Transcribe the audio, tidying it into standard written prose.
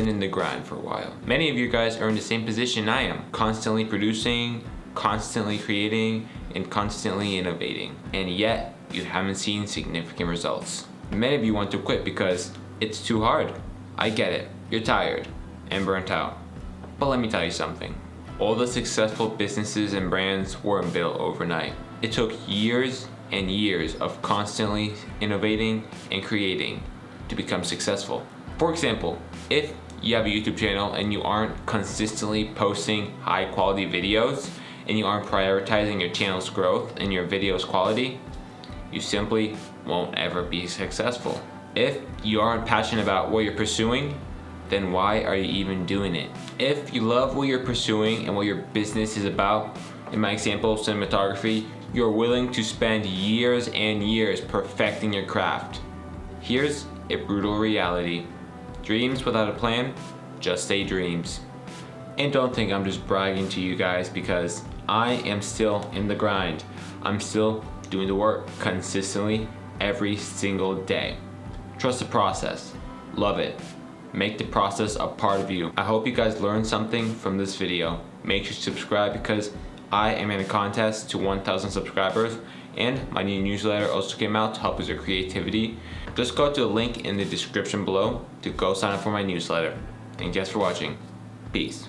been in the grind for a while. Many of you guys are in the same position I am, constantly producing, constantly creating, and constantly innovating. And yet, you haven't seen significant results. Many of you want to quit because it's too hard. I get it. You're tired and burnt out. But let me tell you something. All the successful businesses and brands weren't built overnight. It took years and years of constantly innovating and creating to become successful. For example, if you have a YouTube channel and you aren't consistently posting high quality videos and you aren't prioritizing your channel's growth and your video's quality, you simply won't ever be successful. If you aren't passionate about what you're pursuing, then why are you even doing it? If you love what you're pursuing and what your business is about, in my example, cinematography, you're willing to spend years and years perfecting your craft. Here's a brutal reality. Dreams without a plan just stay dreams. And don't think I'm just bragging to you guys, because I am still in the grind. I'm still doing the work consistently every single day. Trust the process. Love it. Make the process a part of you. I hope you guys learned something from this video. Make sure to subscribe, because I am in a contest to 1,000 subscribers, and my new newsletter also came out to help with your creativity. Just go to the link in the description below to go sign up for my newsletter. Thank you guys for watching. Peace.